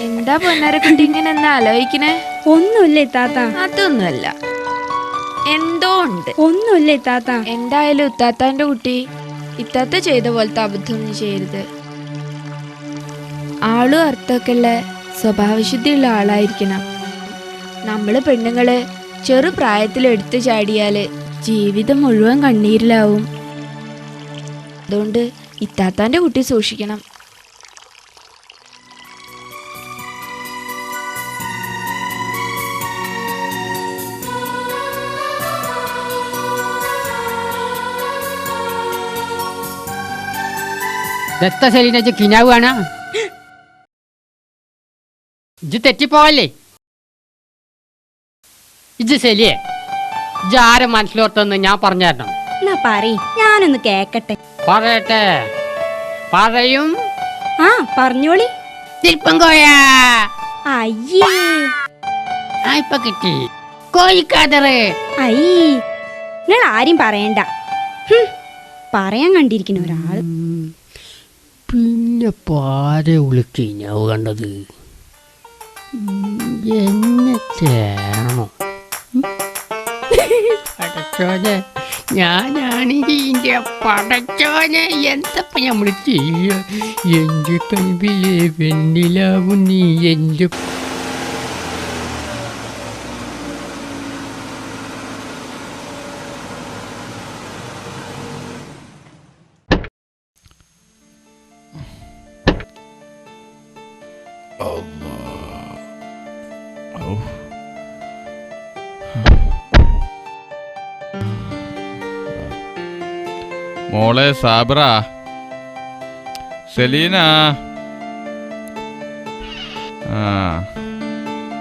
എന്താ പൊന്നാരക്കുട്ടി ഇങ്ങനെ എന്നാ ആലോചിക്കണേ? ഒന്നുമില്ലേ താത്ത. അതൊന്നുമല്ല, എന്തോ ഉണ്ട്. ഒന്നുമില്ലേ താത്ത. എന്തായാലും ഇത്താത്താന്റെ കുട്ടി ഇത്താത്ത ചെയ്ത പോലത്തെ അബദ്ധമൊന്നും ചെയ്യരുത്. ആളും അർത്ഥമൊക്കെയുള്ള സ്വഭാവശുദ്ധിയുള്ള ആളായിരിക്കണം. നമ്മള് പെണ്ണുങ്ങള് ചെറുപ്രായത്തിൽ എടുത്തു ചാടിയാല് ജീവിതം മുഴുവൻ കണ്ണീരിലാവും. അതുകൊണ്ട് ഇത്താത്താന്റെ കുട്ടി സൂക്ഷിക്കണം. സെലീന കിനാവ് കാണാ ഇജ് തെറ്റിപ്പോവല്ലേ? ഇജ് ശരിയേ, ഇജ് ആരെ മനസ്സിലോർത്തെന്ന് ഞാൻ പറഞ്ഞു തരണം. എന്നാ പറയ്, ഞാനൊന്ന് കേക്കട്ടെ. പറയട്ടെ, പറയും. ആ പറഞ്ഞോളി. ശില്പം കോയാ. അയ്യേ, ഇപ്പൊ കിട്ടി കോഴിക്കാതറ്. അയ്യേ, നിങ്ങൾ ആരും പറയണ്ട. പറയാൻ കണ്ടിരിക്കുന്ന ഒരാള്. പിന്നെ പാരെ വിളിക്കോ കണ്ടത്? എന്നെ ചേണോ? പടച്ചോനെ, ഞാനാണെങ്കിൽ ഇന്റെ പടച്ചോനെ എന്തപ്പ നമ്മള് ചെയ്യ? എന്റെ കൽവിലെ വെണ്ണിലാവും നീ എന്റെ. മോളെ സാബറ, സെലീന.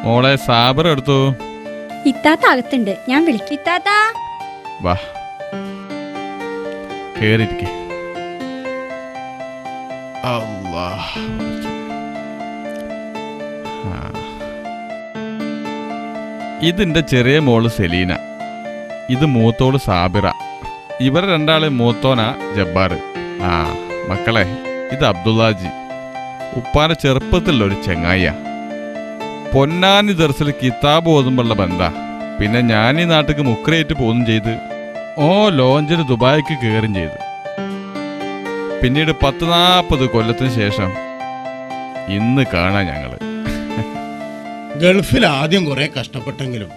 മോളെ സാബറ എടുത്തു. ഇത്താത്ത അകത്തുണ്ട്, ഞാൻ വിളിക്കും. ഇത്താത്ത വാ, കേറിയിരിക്കെ. ഇതിന്റെ ചെറിയ മോള് സെലീന, ഇത് മൂത്തോള് സാബിറ. ഇവർ രണ്ടാള് മൂത്തോന ജബ്ബാർ. മക്കളെ, ഇത് അബ്ദുള്ളാജി, ഉപ്പാന്റെ ചെറുപ്പത്തിലുള്ള ഒരു ചെങ്ങായ. പൊന്നാനി ദർസിൽ കിതാബ് ഓതുമ്പോഴുള്ള ബന്ധ. പിന്നെ ഞാൻ ഈ നാട്ടിക്ക് മുക്രയേറ്റ് പോകുകയും ചെയ്ത് ലോഞ്ചിന് ദുബായിക്ക് കയറുകയും ചെയ്ത്. പിന്നീട് 40 കൊല്ലത്തിന് ശേഷം ഇന്ന് കാണാൻ ഞങ്ങള്. ഗൾഫിൽ ആദ്യം കുറെ കഷ്ടപ്പെട്ടെങ്കിലും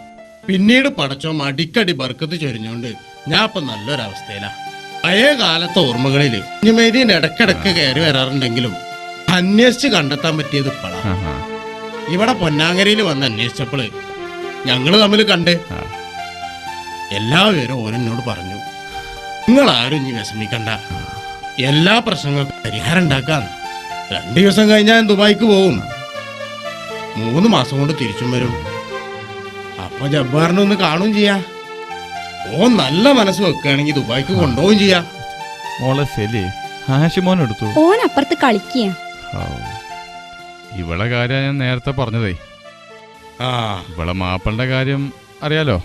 പിന്നീട് പടച്ചോ അടിക്കടി ബർക്കത്ത് ചൊരിഞ്ഞോണ്ട് ഞാൻ ഇപ്പൊ നല്ലൊരവസ്ഥയിലാ. പഴയ കാലത്തെ ഓർമ്മകളില് കുഞ്ഞുമേദീൻ ഇടക്കിടക്ക് കയറി വരാറുണ്ടെങ്കിലും അന്വേഷിച്ച് കണ്ടെത്താൻ പറ്റിയത് ഇപ്പളാ. ഇവിടെ പൊന്നാങ്ങരയിൽ വന്ന് അന്വേഷിച്ചപ്പോള് ഞങ്ങള് തമ്മിൽ കണ്ട് എല്ലാ വിവരവും ഓനെന്നോട് പറഞ്ഞു. നിങ്ങൾ ആരും ഇനി വിഷമിക്കണ്ട, എല്ലാ പ്രശ്നങ്ങൾക്കും പരിഹാരം ഉണ്ടാക്കാൻ. 2 ദിവസം കഴിഞ്ഞാൽ ഞാൻ ദുബായിക്ക് പോകും. 3 മാസം കൊണ്ട് തിരിച്ചും വരും. അപ്പൊ ജബ്ബാറിനെ ഒന്ന് കാണുകയും ചെയ്യാ. നല്ല മനസ്സ് വെക്കുകയാണെങ്കിൽ ദുബായിക്ക് കൊണ്ടുപോവുകയും ചെയ്യാ. മോളെ സെലി, ഹാഷിമോൻ എടുത്തു. ഓൻ അപ്പുറത്ത് കളിക്കുക. ഇവളെ കാര്യം ഞാൻ നേരത്തെ പറഞ്ഞതേ. ഇവളെ മാപ്പിളുടെ കാര്യം അറിയാലോ.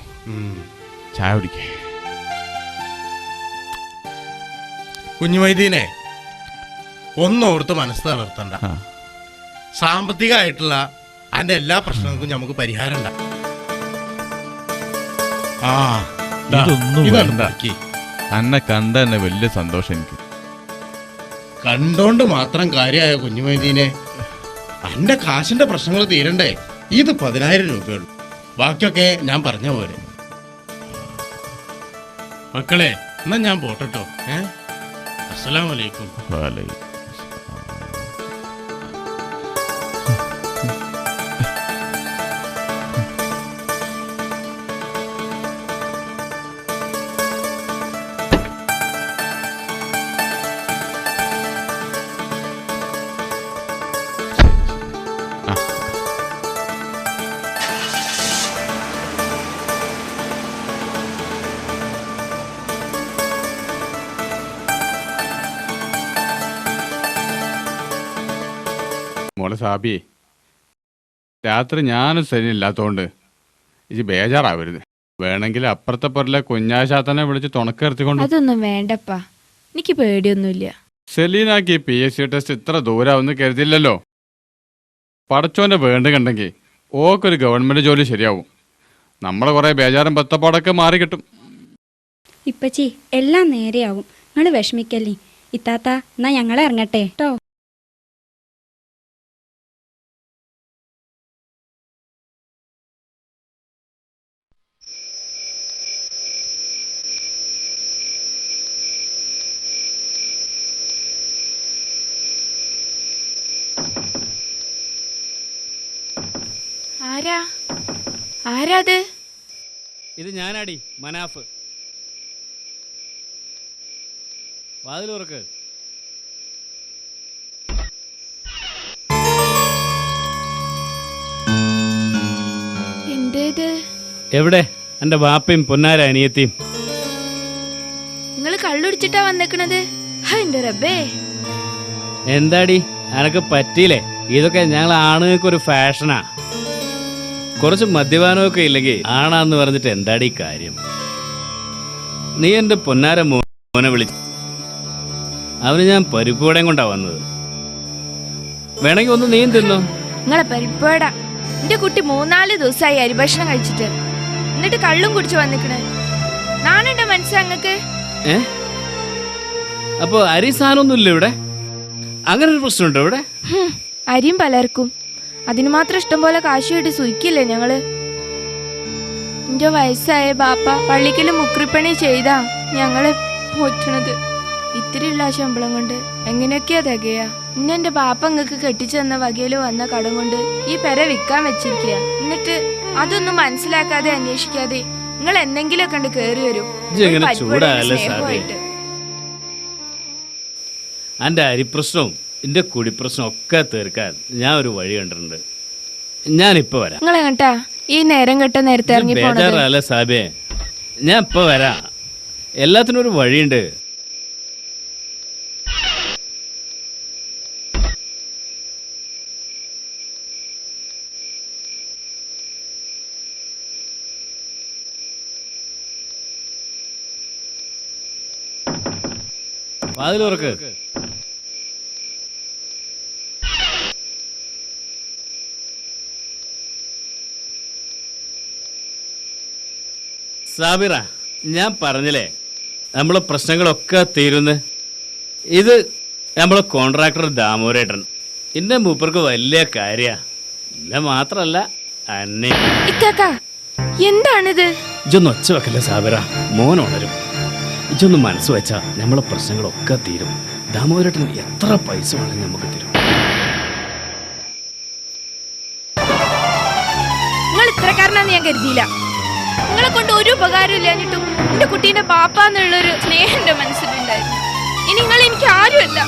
ചായ കുടിക്കേ. കുഞ്ഞുമൈദീനെ, ഒന്നോർത്ത് മനസ്സ് തളർത്തണ്ട. സാമ്പത്തികമായിട്ടുള്ള അതിന്റെ എല്ലാ പ്രശ്നങ്ങൾക്കും നമുക്ക് പരിഹാരം ഉണ്ടാകും. അന്നെ കണ്ട തന്നെ വലിയ സന്തോഷം എനിക്ക്. കണ്ടോണ്ട് മാത്രം കാര്യമായ കുഞ്ഞുമൈദീനെ, അന്റെ കാശിന്റെ പ്രശ്നങ്ങൾ തീരണ്ടേ? ഇത് 10,000 രൂപയുള്ളൂ, ബാക്കിയൊക്കെ ഞാൻ പറഞ്ഞ പോലെ. മക്കളെ, എന്നാ ഞാൻ പോട്ടോ. അസ്സലാമു അലൈക്കും. മോളെ സാബി, രാത്രി ഞാനും ശരിയില്ലാത്തോണ്ട് ഇത് ബേജാറാവരുത്. വേണമെങ്കിൽ അപ്പുറത്തെ പൊരലെ കുഞ്ഞാശാത്തനെ വിളിച്ച് തുണക്കെടുത്തിക്കൊണ്ട്. അതൊന്നും വേണ്ടപ്പാ, എനിക്ക് പേടിയൊന്നുമില്ല. സെലീനാക്ക് PSC ടെസ്റ്റ് ഇത്ര ദൂരാവെന്ന് കരുതില്ലല്ലോ. പടച്ചോൻ്റെ വേണ്ട കണ്ടെങ്കിൽ ഓക്കൊരു ഗവൺമെൻറ് ജോലി ശരിയാവും. നമ്മളെ കുറേ ബേജാറും ബത്തപ്പാടൊക്കെ മാറി കിട്ടും. ഇപ്പച്ചി എല്ലാം നേരെയാവും, നിങ്ങൾ വിഷമിക്കല്ലേ. ഇത്താത്ത എന്നാ ഞങ്ങളെ ഇറങ്ങട്ടെ കേട്ടോ. ആരാത്? ഇത് ഞാനാടി, മനാഫ്. വാതിലുറക്ക്. എന്തേത്? എവിടെ എന്റെ ബാപ്പയും പൊന്നാര അനിയത്തിയും? നിങ്ങൾ കള്ളുടിച്ചിട്ടാ വന്നേക്കണത്? എന്റെ റബ്ബേ, എന്താടി എനക്ക് പറ്റിയില്ലേ? ഇതൊക്കെ ഞങ്ങൾ ആണുങ്ങൾക്കൊരു ഫാഷനാ. കുറച്ച് മദ്യപാനമൊക്കെ ഇല്ലെങ്കിൽ ആണാന്ന് പറഞ്ഞിട്ട് എന്താടി കാര്യം? നീ എന്റെ പൊന്നാര മോനെ വിളിച്ചു. അവന് ഞാൻ പരിപ്പൂടയും കൊണ്ടാ വന്നത്. വേണമെങ്കിൽ ഒന്ന് നീ തിന്നോ. നിങ്ങളെ പരിപ്പേടാ. എന്റെ കുട്ടി 3-4 ദിവസമായി അരിഭക്ഷണം കഴിച്ചിട്ട്, എന്നിട്ട് കള്ളും കുടിച്ചു വന്നിക്കണേ. നാണെന്റെ മനസ്സങ്ങക്ക്. അപ്പൊ അരി സാധനമൊന്നുമില്ല ഇവിടെ? അങ്ങനെ ഒരു പ്രശ്നമുണ്ടോ ഇവിടെ? അരിയും പലർക്കും. അതിന് മാത്രം ഇഷ്ടം പോലെ കാശ് കിട്ടി സുഖിക്കില്ലേ ഞങ്ങള്. എന്റെ വയസ്സായ ബാപ്പ പള്ളിക്കല് മുക്രിപ്പണി ചെയ്താ ഞങ്ങളെ പോറ്റണത്. ഇത്തിരിയുള്ള ആ ശമ്പളം കൊണ്ട് എങ്ങനെയൊക്കെയാ തികയാ? ഇന്ന് എന്റെ ബാപ്പ അങ്ങക്ക് കെട്ടിച്ചെന്ന വകയില് വന്ന കടം കൊണ്ട് ഈ പെര വിൽക്കാൻ വെച്ചിരിക്കുക. എന്നിട്ട് അതൊന്നും മനസ്സിലാക്കാതെ അന്വേഷിക്കാതെ നിങ്ങൾ എന്തെങ്കിലുമൊക്കെ കണ്ട് കേറി വരും. എന്റെ അരിപ്രശ്നവും എന്റെ കുടിപ്രശ്നവും ഒക്കെ തീർക്കാൻ ഞാൻ ഒരു വഴി കണ്ടിട്ടുണ്ട്. ഞാനിപ്പോ വരാം. നിങ്ങൾ എങ്ങട്ടാ ഈ നേരം കെട്ട നേരത്തെ ഇറങ്ങി പോണത്? സാബേ, ഞാൻ ഇപ്പൊ വരാം. എല്ലാത്തിനും ഒരു വഴിയുണ്ട്. വാതിലുറക്ക്. സാബിറ, ഞാൻ പറഞ്ഞില്ലേ നമ്മളെ പ്രശ്നങ്ങളൊക്കെ തീരുന്ന്. ഇത് നമ്മളെ കോൺട്രാക്ടർ ദാമോരേട്ടൻ. എന്റെ മൂപ്പർക്ക് വലിയ കാര്യ. എന്നെ മാത്രല്ല അന്നെ. എന്താണിത്? ഇജൊന്ന് ഒച്ച വെക്കല്ലേ സാബിറ, മോൻ ഉണരും. ഇജൊന്ന് മനസ്സ് വെച്ചാ നമ്മളെ പ്രശ്നങ്ങളൊക്കെ തീരും. ദാമോദരേട്ടൻ എത്ര പൈസ വേണമെങ്കിൽ നമുക്ക് തരും. നിങ്ങൾ ഇത്രക്കാരനാന്ന് ഞാൻ കരുതിയില്ല. നിങ്ങളെ കൊണ്ട് ഒരു ഉപകാരം ഇല്ലാഞ്ഞിട്ടും എന്റെ കുട്ടീന്റെ പാപ്പാന്നുള്ളൊരു സ്നേഹം എന്റെ മനസ്സിലുണ്ടായിരുന്നു. ഇനി നിങ്ങൾ എനിക്ക് ആരുമല്ല.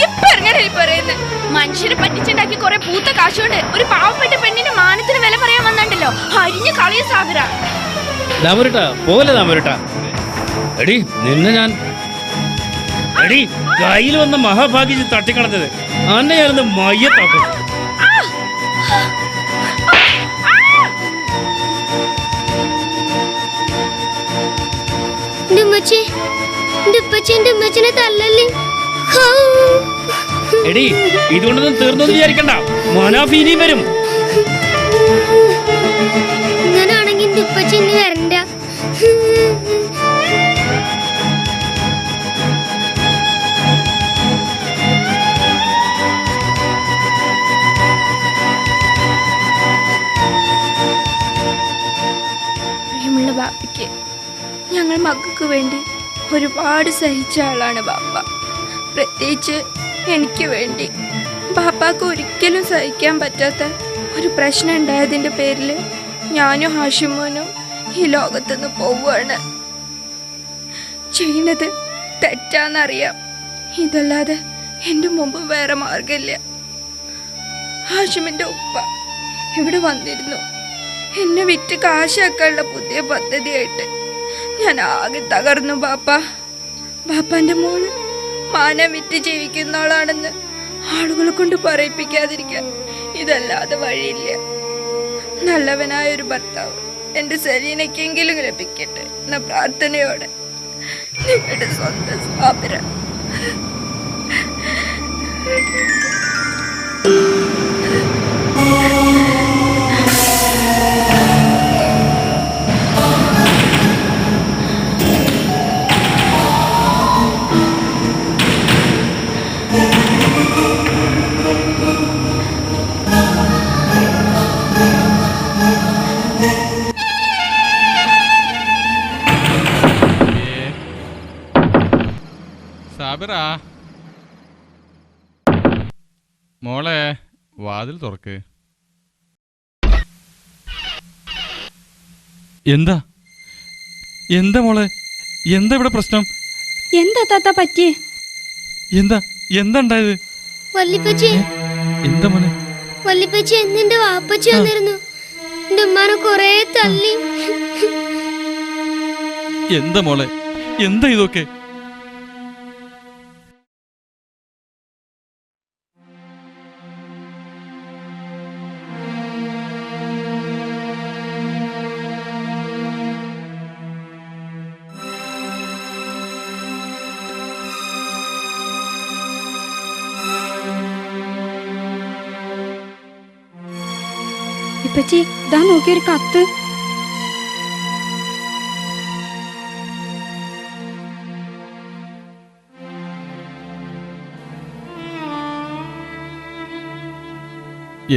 ഇപ്പൊ ഇറങ്ങണേ പറയുന്നത്. മനുഷ്യരെ പറ്റിച്ചുണ്ടാക്കി കുറെ പൂത്ത കാശുകൊണ്ട് ഒരു പാവപ്പെട്ട പെണ്ണിന്റെ മാനത്തിന് വില പറയാൻ വന്നിട്ടുണ്ടല്ലോ. അരിഞ്ഞു കളയ സാബിറ. ദാമോദരേട്ടാ പോലെ. ദാമോദരേട്ടാ എടി, നിന്നെ ഞാൻ എടി കയ്യിൽ വന്ന മഹാഭാഗ്യ തട്ടിക്കളഞ്ഞത് അന്നെ ഞാനൊന്ന് മയ്യത്താക്കും. എടി, ഇതുകൊണ്ടൊന്നും തീർന്നൊന്നും വിചാരിക്കണ്ട. മനാഫ് ഇനിയും വരും. ഇങ്ങനാണെങ്കിൽ വരണ്ട. പ്രിയമുള്ള ബാപ്പയ്ക്ക് ഞങ്ങൾ മക്കൾക്ക് വേണ്ടി ഒരുപാട് സഹിച്ച ആളാണ് ബാപ്പ. പ്രത്യേകിച്ച് എനിക്ക് വേണ്ടി. ബാപ്പാക്ക് ഒരിക്കലും സഹിക്കാൻ പറ്റാത്ത ഒരു പ്രശ്നം ഉണ്ടായതിൻ്റെ പേരിൽ ഞാനും ഹാഷിമോനും ഈ ലോകത്തുനിന്ന് പോവുകയാണ്. ചെയ്യുന്നത് തെറ്റാന്നറിയാം. ഇതല്ലാതെ എൻ്റെ മുമ്പ് വേറെ മാർഗമില്ല. ഹാഷിമിൻ്റെ ഉപ്പ ഇവിടെ വന്നിരുന്നു. എന്നെ വിറ്റ് കാശാക്കാനുള്ള പുതിയ പദ്ധതിയായിട്ട്. ഞാൻ ആകെ തകർന്നു ബാപ്പ. ബാപ്പാന്റെ മോള് മാനം വിറ്റ് ജീവിക്കുന്ന ആളാണെന്ന് ആളുകളെ കൊണ്ട് പറയിപ്പിക്കാതിരിക്കാൻ ഇതല്ലാതെ വഴിയില്ല. നല്ലവനായൊരു ഭർത്താവ് എൻ്റെ സലീനയ്ക്കെങ്കിലും ലഭിക്കട്ടെ എന്ന പ്രാർത്ഥനയോടെ നിങ്ങളുടെ സ്വന്തം സാബിറ. സാബിറാ, മോളെ വാതിൽ തുറക്ക്. എന്താ എന്താ മോളെ, എന്താ ഇവിടെ പ്രശ്നം? എന്താ താത്ത പറ്റിയേ? എന്താ എന്താ ഉണ്ടായത്? വല്ലിപ്പച്ചി എന്താ മോനെ? വല്ലിപ്പച്ചി എന്നെ വാപ്പച്ചി വന്നിരുന്നു. എന്റെ ഉമ്മാനെ കൊറേ തല്ലി. എന്താ മോളെ, എന്താ ഇതൊക്കെ? ഇപ്പച്ചി ഇതാ നോക്കിയൊരു കത്ത്.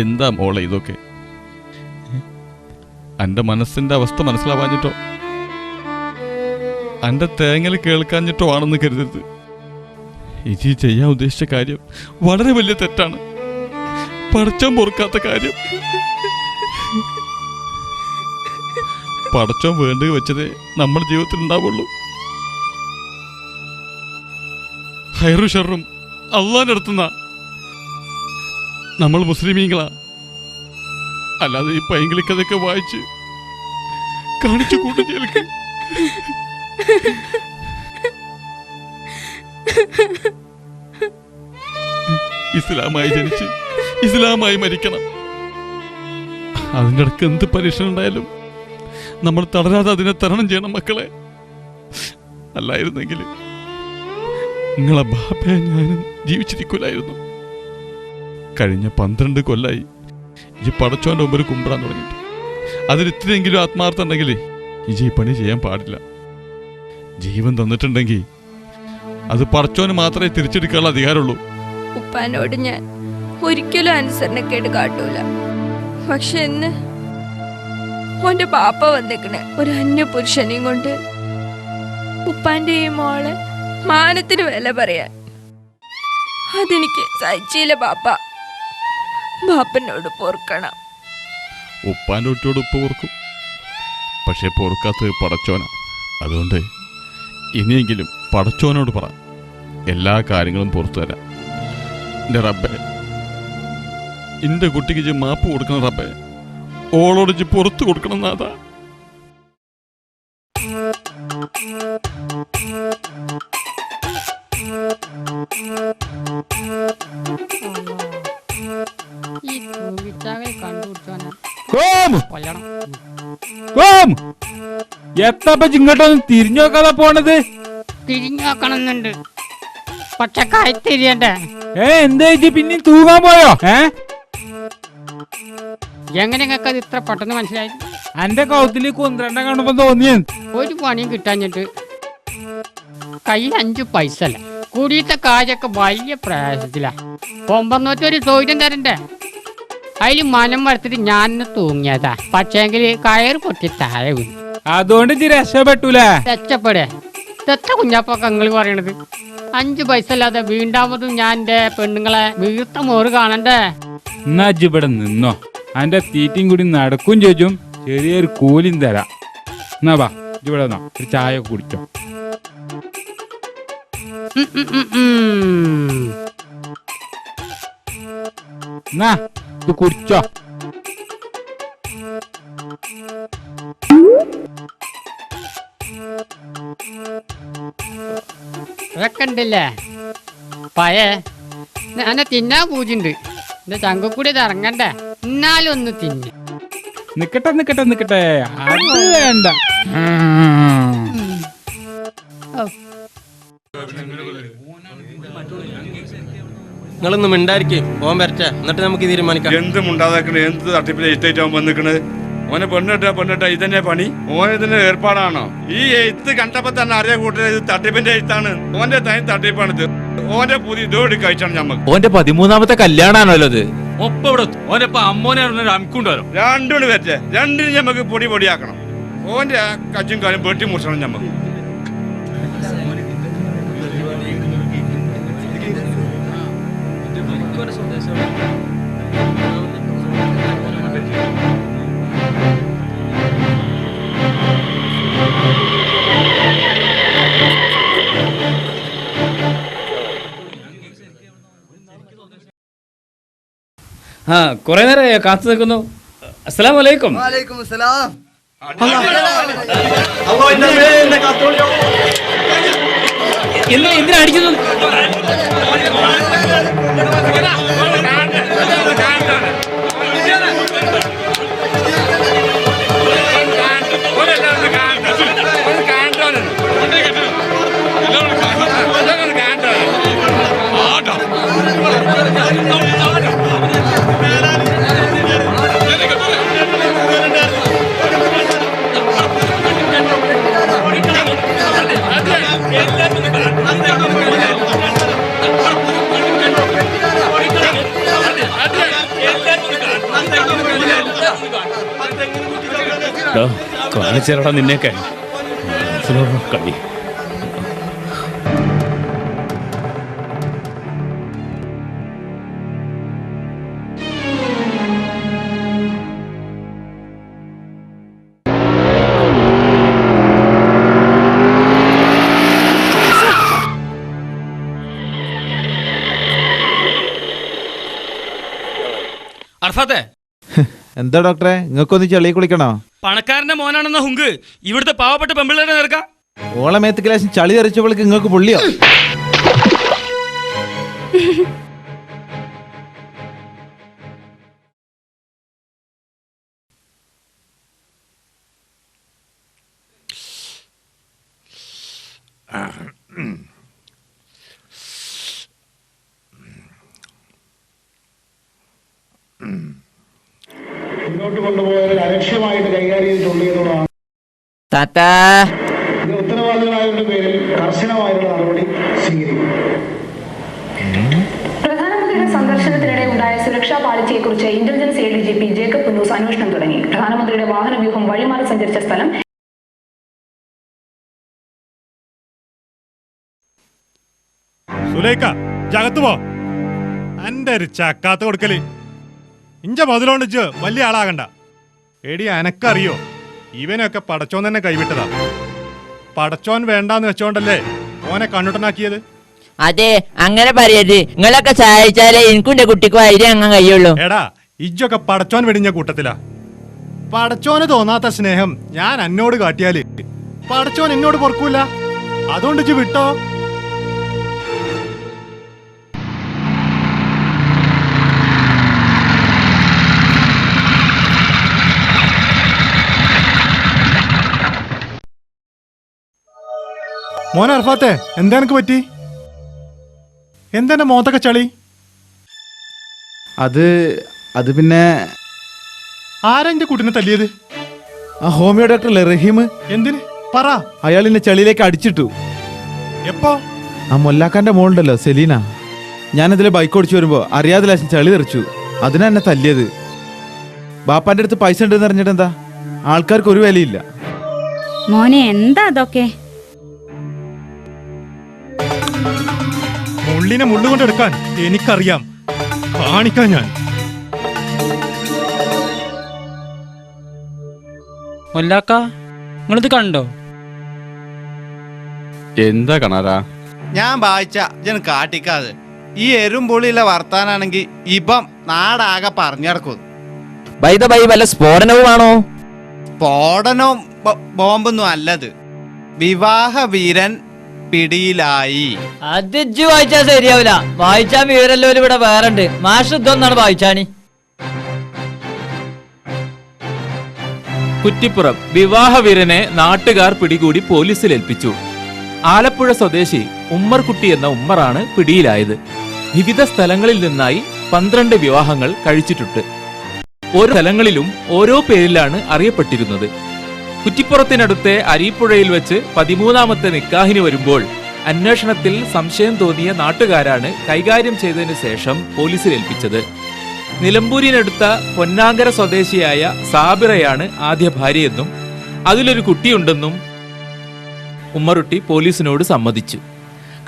എന്താ മോളെ ഇതൊക്കെ? അന്റെ മനസ്സിന്റെ അവസ്ഥ മനസ്സിലാവാഞ്ഞിട്ടോ അന്റെ തേങ്ങൽ കേൾക്കാഞ്ഞിട്ടോ ആണെന്ന് കരുതരുത്. ഇജി ചെയ്യാൻ ഉദ്ദേശിച്ച കാര്യം വളരെ വലിയ തെറ്റാണ്. പടച്ചോൻ പൊറുക്കാത്ത കാര്യം. പടച്ചോൻ വേണ്ടി വെച്ചതേ നമ്മുടെ ജീവിതത്തിൽ ഉണ്ടാവുള്ളൂ. ഹൈറു ഷറും അള്ളാന്റെ അടുത്തുനിന്നാ. നമ്മൾ മുസ്ലിമീങ്ങളാ, അല്ലാതെ ഈ പൈങ്കിളിക്കതൊക്കെ വായിച്ച് കാണിച്ചു കൂട്ടും ചേൽക്ക്. ഇസ്ലാമായി ജനിച്ച് ഇസ്ലാമായി മരിക്കണം. അതിൻ്റെ ഇടയ്ക്ക് എന്ത് പരീക്ഷണം ഉണ്ടായാലും നമ്മൾ തളരാതെ അതിനെ തരണം ചെയ്യണം മക്കളെ. അല്ലായിരുന്നെങ്കിൽ നിങ്ങളെ ബാപ്പയെ ഞാനും ജീവിച്ചിരിക്കൂലായിരുന്നു. കഴിഞ്ഞ 12 കൊല്ലായി ഈ പടച്ചോന്റെ മുമ്പിൽ കുമ്പിടാൻ തുടങ്ങിയിട്ട്. അതിലിത്തിരിയെങ്കിലും ആത്മാർത്ഥം ഉണ്ടെങ്കിൽ ഈ പണി ചെയ്യാൻ പാടില്ല. ജീവൻ തന്നിട്ടുണ്ടെങ്കിൽ അത് പടച്ചോന് മാത്രമേ തിരിച്ചെടുക്കാനുള്ള അധികാരമുള്ളൂ. ഉപ്പാനോട് ഞാൻ ഒരിക്കലും അനുസരണക്കേട് കാട്ടൂല. പക്ഷെ ഇന്ന് ഓന്റെ പാപ്പ വന്നിക്കണേ ഒരു അന്യ പുരുഷനെയും കൊണ്ട് ഉപ്പാന്റെ ഈ മോളെ മാനത്തിന് വില പറയാൻ. അതെനിക്ക് സഹിച്ചില്ല ബാപ്പ. ബാപ്പനോട് പൊറുക്കണം. ഉപ്പാൻ്റെ കുട്ടിയോട് ഉപ്പ് പൊറുക്കും, പക്ഷെ പൊറുക്കാത്തത് പടച്ചോനാ. അതുകൊണ്ട് ഇനിയെങ്കിലും പടച്ചോനോട് പറ, എല്ലാ കാര്യങ്ങളും പുറത്തു തരാം. എൻ്റെ റബ്ബേ, എൻ്റെ കുട്ടിക്ക് ഇജ്ജ് മാപ്പ് കൊടുക്കണം റബ്ബേ. ഓളോട് ഇജ്ജ് പുറത്തു കൊടുക്കണം നാഥാ. ഈ തൂങ്ങിച്ചാകെ കണ്ടുപിടിച്ചോനെ കൊല്ലണം. എത്തപ്പ ഇങ്ങോട്ടൊന്നും തിരിഞ്ഞു നോക്കാതെ പോണത്? തിരിഞ്ഞു നോക്കണമെന്നുണ്ട്, പക്ഷെ കൈ തിരിയണ്ടേ. എന്താ പിന്നെ തൂങ്ങാൻ പോയോ? എങ്ങനെ നിങ്ങൾക്ക് അത് ഇത്ര പെട്ടെന്ന് മനസ്സിലായി? എന്റെ കൗത്തില് കുന്ത്രണ്ടം കാണുമ്പോ തോന്നിയ ഒരു പണിയും കിട്ടാഞ്ഞിട്ട് കയ്യിൽ 5 പൈസ അല്ല. കൂടിയത്തെ കാര്യമൊക്കെ വലിയ പ്രയാസത്തിലാ. 900 ഒരു തൊഴിലും തരണ്ടേ? അതിൽ മനം വരത്തിട്ട് ഞാൻ തൂങ്ങിയതാ. പക്ഷേങ്കിൽ കയറ് പൊട്ടി താഴെ വീണു. അതുകൊണ്ട് ഇജ്ജ് രക്ഷപ്പെട്ടൂലേ? രക്ഷപ്പെടേ തെറ്റ കുഞ്ഞാപ്പൊക്കെ നിങ്ങൾ പറയണത്. 5 പൈസ അല്ലാതെ വീണ്ടാമതും ഞാൻ എന്റെ പെണ്ണുങ്ങളെ വീർത്ത മോറ് കാണണ്ടേ? എന്നാ ഇജ്ജ് ഇവിടെ നിന്നോ, എന്റെ തീറ്റയും കൂടി നടക്കും ചോദിച്ചും ചെറിയൊരു കൂലിയും തരാം. എന്നാ വാ ഇജ്ജ് ഇവിടെ നിന്നോ, ഒരു ചായ കുടിച്ചോ. എന്നാ ഇത് കുടിച്ചോ. ഇതൊക്കെ ഉണ്ടല്ലേ പഴയ എന്നെ തിന്നാൻ പൂജയുണ്ട്. എന്റെ ചങ്കക്കൂടി ഇത് ഇറങ്ങണ്ടേ, എന്നാലും ഒന്ന് തിന്നെ. നിക്കട്ടെ നിക്കട്ടെ നിക്കട്ടെ, അത് വേണ്ട. നിങ്ങളൊന്ന് മിണ്ടായിരിക്കേ, പോകാൻ വരട്ടെ, എന്നിട്ട് നമുക്ക് തീരുമാനിക്കാം. എന്ത് മുണ്ടാതാക്കണേ, എന്ത് തട്ടിപ്പിലെ എഴുത്തേറ്റ് ആവാൻ വന്നിക്കണത്? ഓനെ പെണ്ണിട്ട ഇതന്നെ പണി, ഓനെ ഇതിന്റെ ഏർപ്പാടാണോ? ഈ എഴുത്ത് കണ്ടപ്പോ തന്നെ അറിയാൻ കൂട്ടത് ഇത് തട്ടിപ്പിന്റെ എഴുത്താണ്. ഓന്റെ തനി തട്ടിപ്പാണിത്. ഓന്റെ പുതിയ ഇതോട് കഴിച്ചാണ് ഞമ്മക്ക്. ഓന്റെ 13ാമത്തെ കല്യാണാണല്ലോ അത്. ഓന്റെ അമ്മോനെ അമുക്കുണ്ടല്ലോ. രണ്ടും വരട്ടെ, രണ്ടിനും ഞമ്മക്ക് പൊടിയാക്കണം. ഓന്റെ ആ കച്ചും കാലും വെട്ടി മുറിച്ചണം ഞമ്മക്ക്. ആ കുറെ നേരമായോ കാത്തു നിൽക്കുന്നു. അസ്സലാമു അലൈക്കും. എന്തിനാ അടിക്കുന്നു? കാണിച്ചേരടാ നിന്നെയൊക്കെ കളി. അർഫാത്തെ, എന്താ ഡോക്ടറെ, നിങ്ങൾക്കൊന്ന് ചെളി കുളിക്കണോ? പണക്കാരന്റെ മോനാണെന്ന ഹുങ്ക് ഇവിടുത്തെ പാവപ്പെട്ട പെമ്പിള്ളേരെ നേർക്കാം. ഓളമേത്ത് ക്ലാസ് ചളി തെറിച്ചപ്പോഴേക്ക് നിങ്ങൾക്ക് പൊള്ളിയോ? മുന്നോട്ട് കൊണ്ടുപോയത് അലക്ഷ്യമായിട്ട് കൈകാര്യം ചെയ്തുള്ളതാണ്. ഇത് ഉത്തരവാദികളായവരുടെ പേരിൽ കർശനമായുള്ള നടപടി സ്വീകരിക്കും. പ്രധാനമന്ത്രിയുടെ സന്ദർശനത്തിനിടെ ഉണ്ടായ സുരക്ഷാ പാളിച്ചയെക്കുറിച്ച് ഇന്റലിജൻസ് ADGP ജേക്കബ് പുന്നൂസ് അന്വേഷണം തുടങ്ങി. പ്രധാനമന്ത്രിയുടെ വാഹന വ്യൂഹം വഴിമാറി സഞ്ചരിച്ച സ്ഥലം സുലൈക്ക ജഗത്ത് പോ. എന്റെ ഒരു ചക്കാത്ത കൊടുക്കല് ഇഞ്ച മുതലോണ്ടിച്ച് വലിയ ആളാകണ്ട. എടി എനക്കറിയോ, ഇവനൊക്കെ പടച്ചോൻ തന്നെ കൈവിട്ടതാ. പടച്ചോൻ വേണ്ടാന്ന് വെച്ചോണ്ടല്ലേ ഓനെ കണ്ണുട്ടനാക്കിയത്. അതെ, അങ്ങനെ പറയരുത്. നിങ്ങളൊക്കെ സഹായിച്ചാലേ എനിക്കും എന്റെ കുട്ടിക്കും ഐഡിയ അങ്ങനെ കഴിയുള്ളൂ. എടാ, ഇജ്ജൊക്കെ പടച്ചോൻ വെടിഞ്ഞ കൂട്ടത്തിലാ. പടച്ചോന് തോന്നാത്ത സ്നേഹം ഞാൻ എന്നോട് കാട്ടിയാല് പടച്ചോൻ എന്നോട് പൊറുക്കൂല. അതുകൊണ്ട് ഇജ്ജ് വിട്ടോ. മോനെ അർഫാത്തെ, എന്താ എനിക്ക് പറ്റി? എന്താ മോത്തൊക്കെ ചളി? അത് പിന്നെ ആരാ എന്റെ കുട്ടിനെ തല്ലിയത്? ആ ഹോമിയോ ഡോക്ടറല്ലേ റഹീം. എന്തിന് പറ. അയാൾ എന്നെ ചളിയിലേക്ക് അടിച്ചിട്ടു. എപ്പോ? ആ മൊല്ലാക്കാന്റെ മോളുണ്ടല്ലോ സെലീന, ഞാനതിലെ ബൈക്ക് ഓടിച്ചു വരുമ്പോ അറിയാതെ ലാശം ചളി തെറിച്ചു. അതിനാ എന്നെ തല്ലിയത്. ബാപ്പാന്റെ അടുത്ത് പൈസ ഉണ്ടെന്ന് അറിഞ്ഞിട്ട് എന്താ, ആൾക്കാർക്ക് ഒരു വിലയില്ല. മോനെ എന്താ അതൊക്കെ? മുള്ളിനെ മുള്ളുകൊണ്ട് എടുക്കാൻ എനിക്കറിയാം, കാണിക്കാൻ ഞാൻ. മൊല്ലാക്ക, നിങ്ങളിത് കണ്ടോ? എന്താ കാണാറാ? ഞാൻ വായിച്ച ജന കാട്ടിക്കാതെ ഈ എരുംപൊളിയുള്ള വർത്താനാണെങ്കിൽ ഇപ്പം നാടാകെ പറഞ്ഞിടക്കും. വല്ല സ്ഫോടനവുമാണോ? സ്ഫോടനവും ബോംബൊന്നും അല്ലത്. വിവാഹ വീരൻ പിടിയിലായി. അത് ഇജ്ജ് വായിച്ചാ ശരിയാവില്ല. വായിച്ചാ വിവരല്ലോ ഇവിടെ വേറുണ്ട്. മാഷ് ഇതൊന്നാണ് വായിച്ചാണി. കുറ്റിപ്പുറം വിവാഹവീരനെ നാട്ടുകാർ പിടികൂടി പോലീസിൽ ഏൽപ്പിച്ചു. ആലപ്പുഴ സ്വദേശി ഉമ്മർകുട്ടി എന്ന ഉമ്മറാണ് പിടിയിലായത്. വിവിധ സ്ഥലങ്ങളിൽ നിന്നായി 12 വിവാഹങ്ങൾ കഴിച്ചിട്ടുണ്ട്. ഓരോ സ്ഥലങ്ങളിലും ഓരോ പേരിലാണ് അറിയപ്പെട്ടിരുന്നത്. കുറ്റിപ്പുറത്തിനടുത്തെ അരീപ്പുഴയിൽ വെച്ച് 13ാമത്തെ നിക്കാഹിന് വരുമ്പോൾ അന്വേഷണത്തിൽ സംശയം തോന്നിയ നാട്ടുകാരാണ് കൈകാര്യം ചെയ്തതിനു ശേഷം പോലീസിൽ ഏൽപ്പിച്ചത്. നിലമ്പൂരിനടുത്ത പൊന്നാങ്കര സ്വദേശിയായ സാബിറയാണ് ആദ്യ ഭാര്യയെന്നും അതിലൊരു കുട്ടിയുണ്ടെന്നും ഉമ്മറുട്ടി പോലീസിനോട് സമ്മതിച്ചു.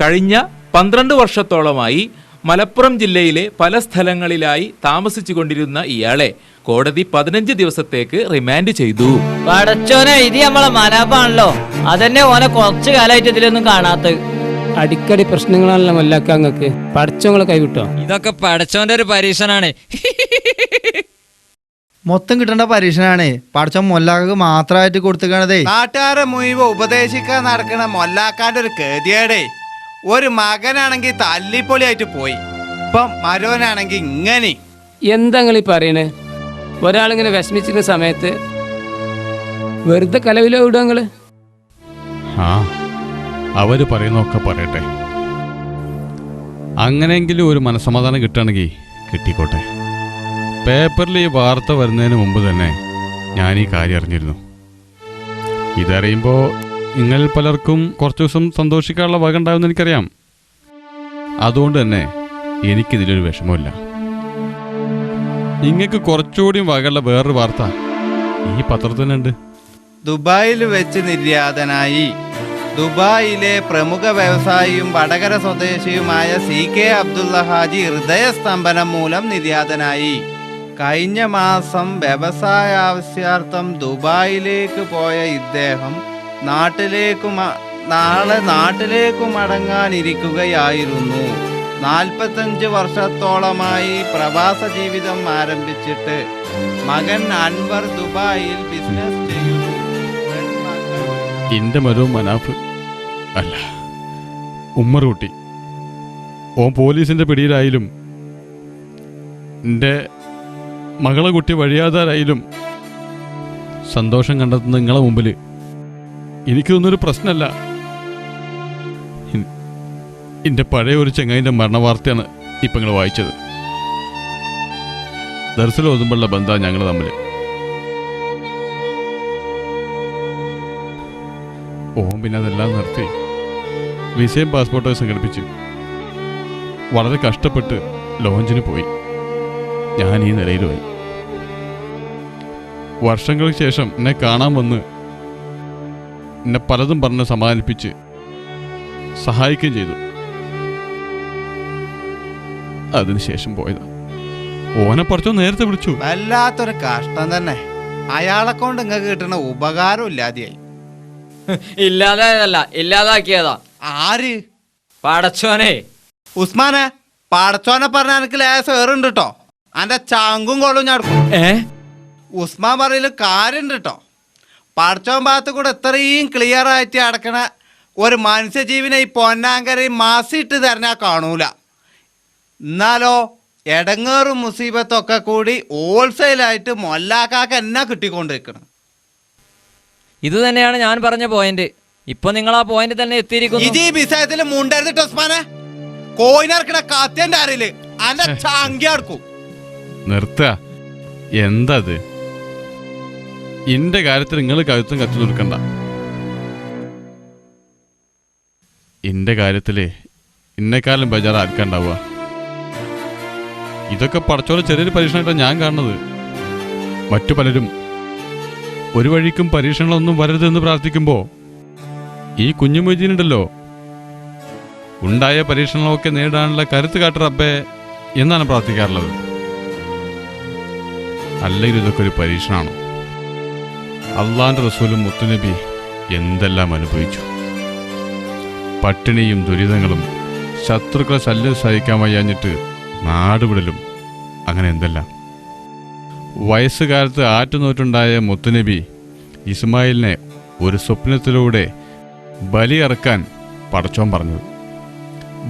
കഴിഞ്ഞ 12 വർഷത്തോളമായി മലപ്പുറം ജില്ലയിലെ പല സ്ഥലങ്ങളിലായി താമസിച്ചു കൊണ്ടിരുന്ന ഇയാളെ കോടതി 15 ദിവസത്തേക്ക് റിമാൻഡ് ചെയ്തു. പടച്ചോനെ, ഇത് നമ്മളെ മനാപ്പാണല്ലോ. അതന്നെ ഓനെ കുറച്ചു കാലമായിട്ട് ഇതിലൊന്നും കാണാത്ത. അടിക്കടി പ്രശ്നങ്ങളാണല്ലോ മൊല്ലാക്കങ്ങൾക്ക്. പഠിച്ചോങ്ങളെ കൈവിട്ടോ? ഇതൊക്കെ പടച്ചോന്റെ ഒരു പരീക്ഷണാണ്. മൊത്തം കിട്ടേണ്ട പരീക്ഷണാണ് പഠിച്ചോൻ മൊല്ലാക്ക് മാത്രമായിട്ട് കൊടുത്തുകണതേ. നാട്ടുകാരെ മുഴുവൻ ഉപദേശിക്കാൻ നടക്കണ മൊല്ലാക്കാന്റെ ഒരു ഗതിയേടേ. ഒരു മകനാണെങ്കിൽ തല്ലിപ്പൊളിയായിട്ട് പോയി, ഇപ്പം മരോനാണെങ്കിൽ ഇങ്ങനെ. എന്താ നിങ്ങൾ ഈ പറയണേ? ഒരാളിങ്ങനെ വിഷമിച്ചിരുന്ന സമയത്ത് വെറുതെ കലവിലോ വിടുക നിങ്ങള്? ആ, അവര് പറയുന്നതൊക്കെ പറയട്ടെ. അങ്ങനെയെങ്കിലും ഒരു മനസ്സമാധാനം കിട്ടുകയാണെങ്കിൽ കിട്ടിക്കോട്ടെ. പേപ്പറിൽ ഈ വാർത്ത വരുന്നതിന് മുമ്പ് തന്നെ ഞാൻ ഈ കാര്യം അറിഞ്ഞിരുന്നു. ഇതറിയുമ്പോൾ നിങ്ങളിൽ പലർക്കും കുറച്ച് ദിവസം സന്തോഷിക്കാനുള്ള വക ഉണ്ടാവുമെന്ന് എനിക്കറിയാം. അതുകൊണ്ട് തന്നെ എനിക്കിതിലൊരു വിഷമമില്ല. നിങ്ങൾക്ക് കുറച്ചുകൂടി വകയുള്ള വേറൊരു വാർത്ത ഈ പത്രത്തിനുണ്ട്. ദുബായിൽ വെച്ച് നിര്യാതനായി. ദുബായിലെ പ്രമുഖ വ്യവസായിയും വടകര സ്വദേശിയുമായ CK അബ്ദുള്ള ഹാജി ഹൃദയസ്തംഭനം മൂലം നിര്യാതനായി. കഴിഞ്ഞ മാസം വ്യവസായ ആവശ്യാർത്ഥം ദുബായിലേക്ക് പോയ ഇദ്ദേഹം നാളെ നാട്ടിലേക്കു മടങ്ങാനിരിക്കുകയായിരുന്നു. 45 വർഷത്തോളമായി പ്രവാസ ജീവിതം ആരംഭിച്ചിട്ട് മകൻ അൻവർ ദുബായിൽ ബിസിനസ് ചെയ്യുന്നു. എൻ്റെ മരവും മനാഫ് അല്ല, ഉമ്മറൂട്ടി. ഓൻ പോലീസിൻ്റെ പിടിയിലായാലും എൻ്റെ മകളെ കുട്ടി വഴിയാതാരായാലും സന്തോഷം കണ്ടെത്തുന്ന നിങ്ങളെ മുമ്പിൽ എനിക്കിതൊന്നൊരു പ്രശ്നമല്ല. എൻ്റെ പഴയ ഒരു ചെങ്ങായിൻ്റെ മരണവാർത്തയാണ് ഇപ്പം നിങ്ങൾ വായിച്ചത്. ദർസിൽ ഓതുമ്പോഴുള്ള ബന്ധമാണ് ഞങ്ങൾ തമ്മിൽ. ഓം പിന്നെ അതെല്ലാം നിർത്തി വിസയും പാസ്പോർട്ടൊക്കെ സംഘടിപ്പിച്ച് വളരെ കഷ്ടപ്പെട്ട് ലോഞ്ചിന് പോയി. ഞാൻ ഈ നിലയിലുമായി. വർഷങ്ങൾക്ക് ശേഷം എന്നെ കാണാൻ വന്ന് എന്നെ പലതും പറഞ്ഞ് സമാധാനിപ്പിച്ച് സഹായിക്കുകയും ചെയ്തു. അതിനുശേഷം പോയതാ. ഓനെ പഠിച്ചോ നേരത്തെ വിളിച്ചു. വല്ലാത്തൊരു കഷ്ടം തന്നെ. അയാളെ കൊണ്ട് നിങ്ങൾക്ക് കിട്ടുന്ന ഉപകാരം ഇല്ലാതെയായി. ഇല്ലാതായതല്ല, ഇല്ലാതാക്കിയതാ. ആര്? പടച്ചോനെ. ഉസ്മാനെ, പടച്ചോനെ പറഞ്ഞ എനിക്ക് ലേശം ഏറുണ്ട് കേട്ടോ. അന്റെ ചാങ്കും കൊള്ളും ഞാൻ എടുക്കും. ഉസ്മാൻ പറയല് കാര്യമുണ്ട് കേട്ടോ. പടച്ചോൻ ഭാഗത്ത് കൂടെ ഇത്രയും ക്ലിയർ ആയിട്ട് അടക്കണ ഒരു മനുഷ്യജീവിനെ ഈ പൊന്നാങ്കരയും മാസിട്ട് തരണാ കാണൂല. എന്നാലോ എടങ്ങേറും മുസീബത്തൊക്കെ കൂടി ഹോൾസെയിലായിട്ട് മൊല്ലാക്കാക്ക് എന്നാ കിട്ടിക്കൊണ്ടിരിക്കണം. ഇത് തന്നെയാണ് ഞാൻ പറഞ്ഞ പോയിന്റ്. ഇപ്പൊ നിങ്ങൾ ആ പോയിന്റ് തന്നെ എത്തിയിരിക്കുന്നു. ഇത് ഈ വിഷയത്തിൽ മുണ്ടരുത് ഉസ്മാനെ. കോയിനറക്കണ കത്തേന്റെ അറിയില് അന്റെ ചാങ്കി അടുക്കും. നിർത്തുക. എന്തത്? ഇന്റെ കാര്യത്തിൽ നിങ്ങൾ കഴുത്തും കത്തി നിൽക്കണ്ട. ഇന്റെ കാര്യത്തില് ഇന്നെക്കാളും ബജാർ ആർക്കുണ്ടാവുക. ഇതൊക്കെ പടച്ചോലെ ചെറിയൊരു പരീക്ഷണമായിട്ടാണ് ഞാൻ കാണുന്നത്. മറ്റു പലരും ഒരു വഴിക്കും പരീക്ഷണങ്ങളൊന്നും വരരുതെന്ന് പ്രാർത്ഥിക്കുമ്പോൾ ഈ കുഞ്ഞു മൊയ്തീനുണ്ടല്ലോ, ഉണ്ടായ പരീക്ഷണങ്ങളൊക്കെ നേടാനുള്ള കരുത്ത് കാട്ട് റബ്ബേ എന്നാണ് പ്രാർത്ഥിക്കാറുള്ളത്. അല്ലെങ്കിൽ ഇതൊക്കെ ഒരു പരീക്ഷണമാണോ? അള്ളാന്റെ റസൂലും മുത്തുനബി എന്തെല്ലാം അനുഭവിച്ചു. പട്ടിണിയും ദുരിതങ്ങളും ശത്രുക്കളെ ശല്യം സഹിക്കാൻ വയ്യാഞ്ഞിട്ട് നാടുവിടലും അങ്ങനെ എന്തെല്ലാം. വയസ്സുകാലത്ത് ആറ്റുനോറ്റുണ്ടായ മുത്തുനബി ഇസ്മായിലിനെ ഒരു സ്വപ്നത്തിലൂടെ ബലിയിറക്കാൻ പടച്ചോൻ പറഞ്ഞത്.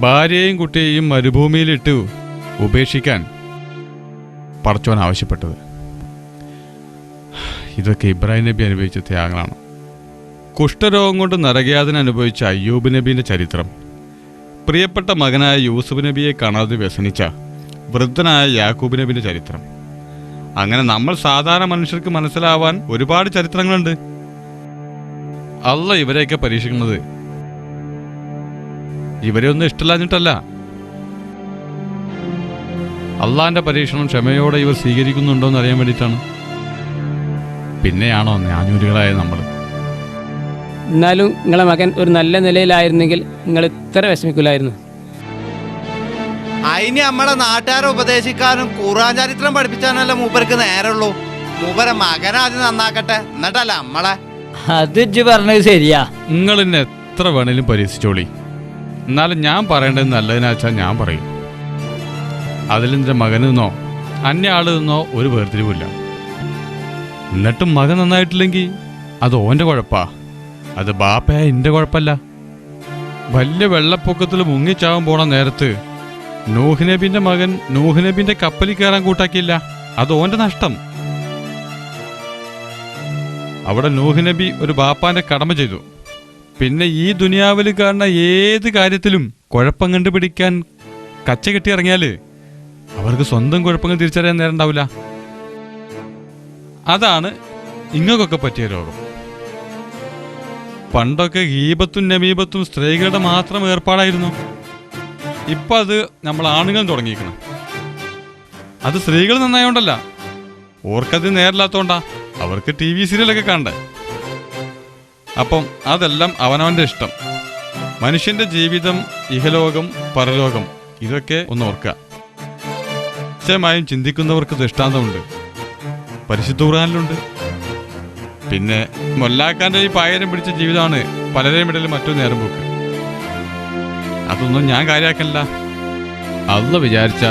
ഭാര്യയെയും കുട്ടിയെയും മരുഭൂമിയിലിട്ട് ഉപേക്ഷിക്കാൻ പടച്ചോൻ ആവശ്യപ്പെട്ടത്. ഇതൊക്കെ ഇബ്രാഹിം നബി അനുഭവിച്ച ത്യാഗങ്ങളാണ്. കുഷ്ഠരോഗം കൊണ്ട് നരകയാതന അനുഭവിച്ച അയ്യൂബ് നബീൻ്റെ ചരിത്രം, പ്രിയപ്പെട്ട മകനായ യൂസുഫ് നബിയെ കാണാതെ വ്യസനിച്ച വൃദ്ധനായ യാക്കൂബ് നബിൻ്റെ ചരിത്രം. അങ്ങനെ നമ്മൾ സാധാരണ മനുഷ്യർക്ക് മനസ്സിലാവാൻ ഒരുപാട് ചരിത്രങ്ങളുണ്ട്. അള്ളാഹ് ഇവരെയൊക്കെ പരീക്ഷിക്കുന്നത് ഇവരെ ഒന്നും ഇഷ്ടമില്ലാഞ്ഞിട്ടല്ല. അള്ളാഹിന്റെ പരീക്ഷണം ക്ഷമയോടെ ഇവർ സ്വീകരിക്കുന്നുണ്ടോ എന്ന് അറിയാൻ വേണ്ടിയിട്ടാണ്. പിന്നെയാണോ ഞാഞ്ഞൂരുകളായ നമ്മൾ? എന്നാലും നിങ്ങളെ മകൻ ഒരു നല്ല നിലയിലായിരുന്നെങ്കിൽ നിങ്ങൾ ഇത്ര വിഷമിക്കില്ലായിരുന്നു. അതിന് നമ്മളെ നാട്ടുകാരെ ഉപദേശിക്കാനും ഖുർആൻ ചരിത്രം പഠിപ്പിച്ചാനല്ല മൂപ്പർക്ക് നേരമുള്ളൂ. മൂപ്പരെ മകനാദ്യം നന്നാക്കട്ടെ, എന്നിട്ടല്ല നമ്മളെ. അത് പറഞ്ഞത് ശരിയാ. നിങ്ങൾ എന്നെ എത്ര വേണേലും പരീക്ഷിച്ചോളി. എന്നാലും ഞാൻ പറയേണ്ടത് നല്ലതിനാ വെച്ചാൽ ഞാൻ പറയും. അതിലെൻ്റെ മകന് നിന്നോ അന്യ ആൾ നിന്നോ ഒരു വേർതിരിവില്ല. എന്നിട്ടും മകൻ നന്നായിട്ടില്ലെങ്കിൽ അത് ഓൻ്റെ കുഴപ്പാ, അത് ബാപ്പയായ എൻ്റെ കുഴപ്പമല്ല. വലിയ വെള്ളപ്പൊക്കത്തിൽ മുങ്ങിച്ചാവാൻ പോണ നേരത്ത് നൂഹ് നബിൻ്റെ മകൻ നൂഹ് നബിൻ്റെ കപ്പലിൽ കയറാൻ കൂട്ടാക്കിയില്ല, അത് ഓൻ്റെ നഷ്ടം. അവിടെ നൂഹ് നബി ഒരു ബാപ്പാന്റെ കടമ ചെയ്തു. പിന്നെ ഈ ദുനിയാവിൽ കാണുന്ന ഏത് കാര്യത്തിലും കുഴപ്പം കണ്ടുപിടിക്കാൻ കച്ച കെട്ടി ഇറങ്ങിയാൽ അവർക്ക് സ്വന്തം കുഴപ്പങ്ങൾ തിരിച്ചറിയാൻ നേരം ഉണ്ടാവില്ല. അതാണ് ഇങ്ങക്കൊക്കെ പറ്റിയ രോഗം. പണ്ടൊക്കെ ഗീബത്തും നമീബത്തും സ്ത്രീകളുടെ മാത്രം ഏർപ്പാടായിരുന്നു. ഇപ്പം അത് നമ്മൾ ആണുങ്ങൾ തുടങ്ങിയിരിക്കണം. അത് സ്ത്രീകൾ നന്നായോണ്ടല്ല, ഓർക്കത് നേരില്ലാത്തോണ്ടാ. അവർക്ക് TV സീരിയലൊക്കെ കാണണ്ടേ. അപ്പം അതെല്ലാം അവനവൻ്റെ ഇഷ്ടം. മനുഷ്യൻ്റെ ജീവിതം ഇഹലോകം പരലോകം ഇതൊക്കെ ഒന്ന് ഓർക്കുക. നിശ്ചയമായും ചിന്തിക്കുന്നവർക്ക് ദൃഷ്ടാന്തമുണ്ട്, പരിശുദ്ധ ഖുർആനിലുണ്ട്. പിന്നെ മൊല്ലാക്കാൻ്റെ ഈ പായരം പിടിച്ച ജീവിതമാണ് പലരെയും ഇടയിൽ മറ്റൊരു നേരം പോക്ക്. അതൊന്നും ഞാൻ കാര്യമാക്കണില്ല. അള്ള വിചാരിച്ച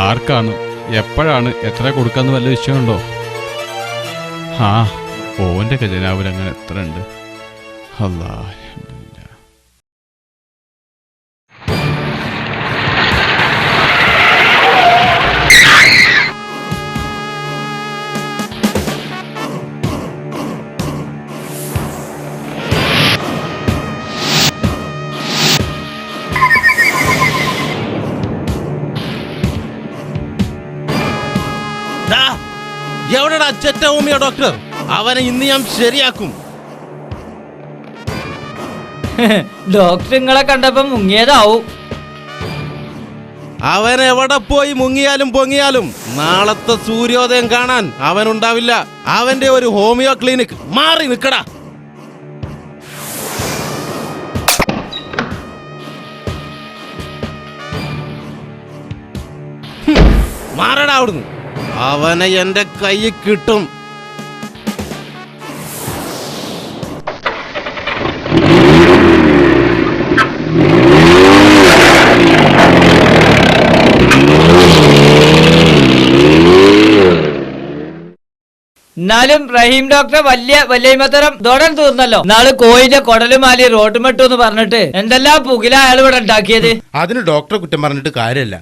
ആർക്കാണ് എപ്പോഴാണ് എത്ര കൊടുക്കാന്ന് വല്ല വിഷയമുണ്ടോ? ആ ഓൻ്റെ ഖജനാവിൽ അങ്ങനെ എത്ര ഉണ്ട്? അല്ലാ എവിടെടാ ചെറ്റ ഹോമിയോ ഡോക്ടർ? അവനെ ഇന്ന് ഞാൻ ശരിയാക്കും. ഡോക്ടർ നിങ്ങളെ കണ്ടപ്പോ മുങ്ങിയതാവും. അവൻ എവിടെ പോയി മുങ്ങിയാലും പൊങ്ങിയാലും നാളത്തെ സൂര്യോദയം കാണാൻ അവനുണ്ടാവില്ല. അവന്റെ ഒരു ഹോമിയോ ക്ലിനിക് മാറി നിക്കടാ. മാറടാ അവിടുന്ന്. അവനെ എന്റെ കയ്യിൽ കിട്ടും. എന്നാലും റഹീം ഡോക്ടറെ വല്യത്തരം ദോടൻ തീർന്നല്ലോ. നാളെ കോയിന്റെ കൊടലുമാലി റോട്ടുമെട്ടു എന്ന് പറഞ്ഞിട്ട് എന്തെല്ലാം പുകില അയാൾ ഇവിടെ ഉണ്ടാക്കിയത്. അതിന് ഡോക്ടറെ കുറ്റം പറഞ്ഞിട്ട് കാര്യമില്ല.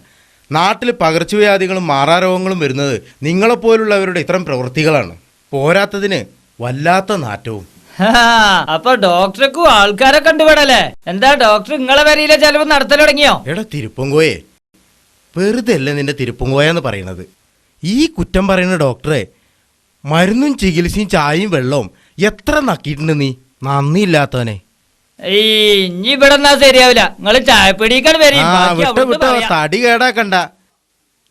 നാട്ടിൽ പകർച്ചവ്യാധികളും മാറാരോഗങ്ങളും വരുന്നത് നിങ്ങളെപ്പോലുള്ളവരുടെ ഇത്തരം പ്രവൃത്തികളാണ്. പോരാത്തതിന് വല്ലാത്ത നാറ്റവും. അപ്പൊ ഡോക്ടർക്കും ആൾക്കാരെ കണ്ടുപെടല്ലേ? എന്താ ഡോക്ടർ നിങ്ങളെ വരിയിലെ ചെലവ് നടത്തൽ തുടങ്ങിയോ? എടാ തിരുപ്പങ്കോയെ, വെറുതെ അല്ലേ നിന്റെ തിരുപ്പങ്കോയെന്ന് പറയണത്. ഈ കുറ്റം പറയുന്ന ഡോക്ടറെ മരുന്നും ചികിത്സയും ചായയും വെള്ളവും എത്ര നക്കിയിട്ടുണ്ട് നീ, നന്ദിയില്ലാത്തവനെ. ഇനി ഇവിടെ ശരിയാവില്ല. നിങ്ങള് ചായപ്പിടിക്കാൻ തടി കേടാക്കണ്ട.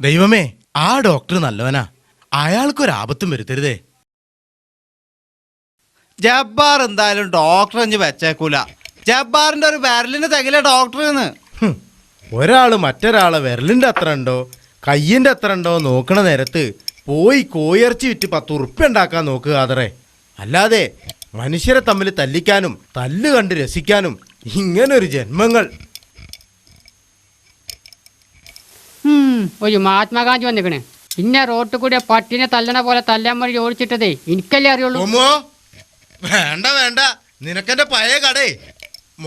ദൈവമേ, ആ ഡോക്ടർ നല്ലവനാ, അയാൾക്കൊരാപത്തും വരുത്തരുതേ. ജബ്ബാർ എന്തായാലും ഡോക്ടർ അഞ്ച് വെച്ചേക്കൂല. ജബ്ബാറിന്റെ ഒരു വിരലിന് തികല ഡോക്ടറിന്ന്. ഒരാള് മറ്റൊരാളെ വിരലിന്റെ അത്ര ഉണ്ടോ കയ്യിന്റെ അത്ര ഉണ്ടോ നോക്കണ നേരത്ത് പോയി കോയിറച്ചി വിറ്റ് 10 ഉറുപ്പ്യ ഉണ്ടാക്കാൻ നോക്കുക അതറേ. അല്ലാതെ മനുഷ്യരെ തമ്മിൽ തല്ലിക്കാനും തല്ല് കണ്ട് രസിക്കാനും ഇങ്ങനൊരു ജന്മങ്ങൾ. ഒരു മഹാത്മാഗാന്ധി വന്നിക്കണേ. ഇന്ന റോട്ടിൽ കൂടെ പട്ടിനെ തല്ലണ പോലെ തല്ലാൻ വേണ്ടി ഓടിച്ചിട്ടതേ എനിക്കല്ലേ അറിയുള്ളൂ. വേണ്ട വേണ്ട, നിനക്കെന്റെ പഴയ കടേ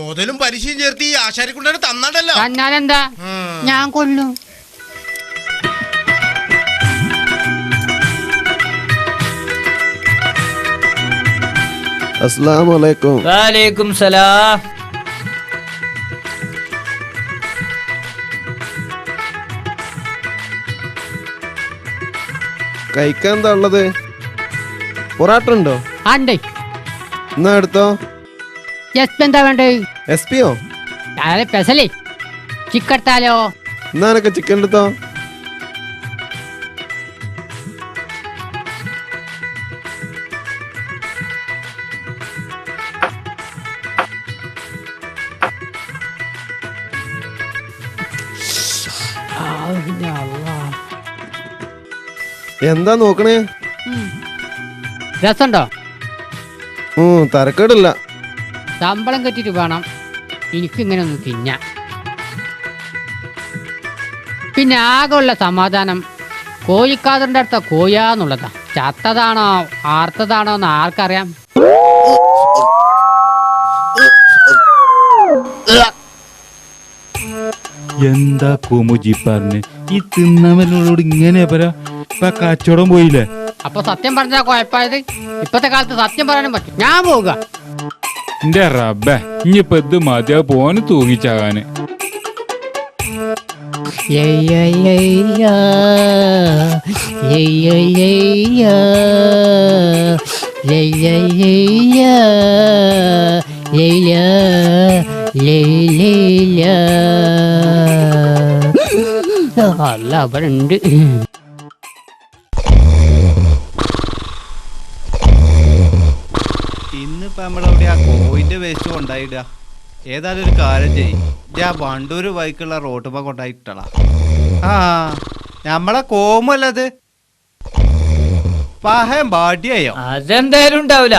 മുതലും പലിശയും ചേർത്ത് ഈ ആശാരിക്കുണ്ടന് തന്നാണ്ടല്ലോ. തന്നാലെന്താ, ഞാൻ കൊല്ലും. അസ്സലാമു അലൈക്കും. വഅലൈക്കും സലാം. കഴിക്കാൻ എന്താ ഉള്ളത്? പൊറാട്ട ഉണ്ടോ? എന്നാ എടുത്തോ. എന്താ വേണ്ടേ? SP യോ? പെസലേ ചിക്കെടുത്താലോ? എന്നാ എനക്ക് ചിക്കൻ എടുത്തോ. എന്താ നോക്കണേ? രസമുണ്ടോ? തരക്കേടില്ല. ശമ്പളം കെട്ടിട്ട് വേണം എനിക്കിങ്ങനെ ഒന്ന് തിന്നാ. പിന്നെ ആകെ ഉള്ള സമാധാനം കോഴിക്കാതറിന്റെ അടുത്ത കോയാന്നുള്ളതാ. ചത്തതാണോ ആർത്തതാണോ എന്ന് ആർക്കറിയാം. എന്താ കോമുജി പറഞ്ഞ് ഈ തിന്നവനോട് ഇങ്ങനെ പറയാ? ഇപ്പൊ കച്ചവടം പോയില്ലേ? അപ്പൊ സത്യം പറഞ്ഞാ കുഴപ്പമായത്? ഇപ്പത്തെ കാലത്ത് സത്യം പറയാനും പറ്റും. ഞാൻ പോവുക. എന്റെ റബ്ബേ, ഇനിയിപ്പൊ ഇത് മതിയാ പോന് തൂങ്ങിച്ചാകാന്. അല്ല അവിടെ ഉണ്ട്. ഇന്നിപ്പോ നമ്മളെവിടെ ആ കോയിന്റെ വേസ്റ്റ് കൊണ്ടായിടുക? ഏതായാലും ഒരു കാര്യം ചെയ്യും, ആ വണ്ടൂര് ബൈക്കുള്ള റോട്ടുമ്പോ കൊണ്ടായിട്ടളാ. ആ നമ്മളെ കോമല്ലത് പാഹം ബാഡിയായോ? അതെന്തായാലും ഉണ്ടാവില്ല.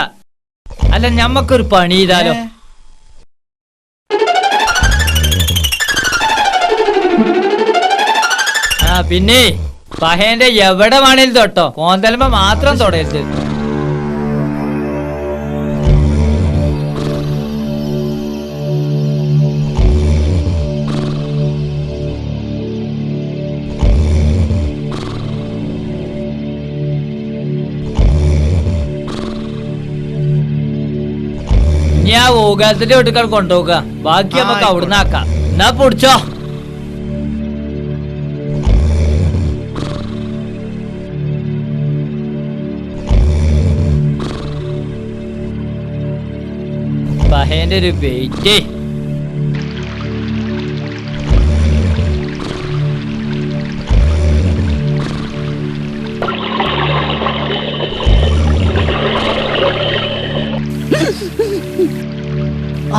അല്ല ഞമ്മക്കൊരു പണി ചെയ്താലോ? ആ പിന്നെ പഹേന്റെ എവിടെ വേണേലും തൊട്ടോ, കോന്തലമ്പ മാത്രം തൊടരുത്. ഞാൻ ഓകാലത്തിന്റെ വീട്ടിൽ കൊണ്ടുപോക, ബാക്കി നമുക്ക് അവിടുന്ന് ആക്കാം. എന്നാ പൊടിച്ചോ. പഹേന്റെ ഒരു വെയിറ്റ്.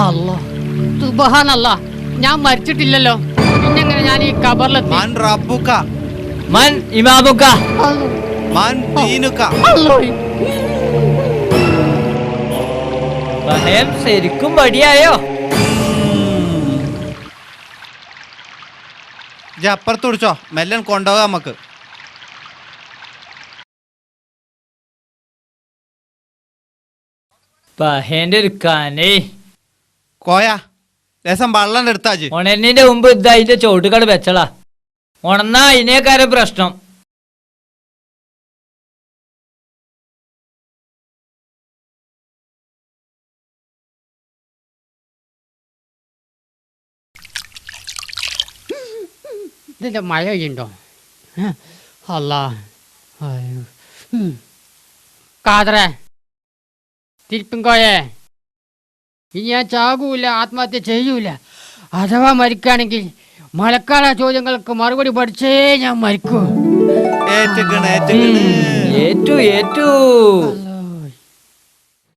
അല്ലാ സുബ്ഹാനല്ലാ, ഞാൻ മരിച്ചിട്ടില്ലല്ലോ. പിന്നെങ്ങനെ ഞാൻ ഈ ഖബറിലെത്തി? മാൻ റബ്ബുക മൻ ഇമാമുക മാൻ ദീനുക. പഹേം ശരിക്കും വടിയായോ? അപ്പുറത്ത് പിടിച്ചോ, മെല്ലൻ കൊണ്ടുപോകാം നമുക്ക്. പഹേന്റെ ഒരു കാനേ കോയാ രസം വെള്ളം എടുത്താച്ച്. ഉണരുന്നതിന്റെ മുമ്പ് ഇത് അതിന്റെ ചോട്ടുകട് വെച്ചളാ. ഉണർന്നാ അതിനേക്കാരം പ്രശ്നം. ഇതിന്റെ മഴ ഉണ്ടോ? അല്ലാ കാതറേ, തിരുപ്പിൻകോയേ, ഇനി ഞാൻ ചാകൂല, ആത്മഹത്യ ചെയ്യൂല. അഥവാ മരിക്കുകയാണെങ്കിൽ മഴക്കാല ചോദ്യങ്ങൾക്ക് മറുപടി പഠിച്ചേ ഞാൻ മരിക്കൂ. ഏറ്റു ഏറ്റു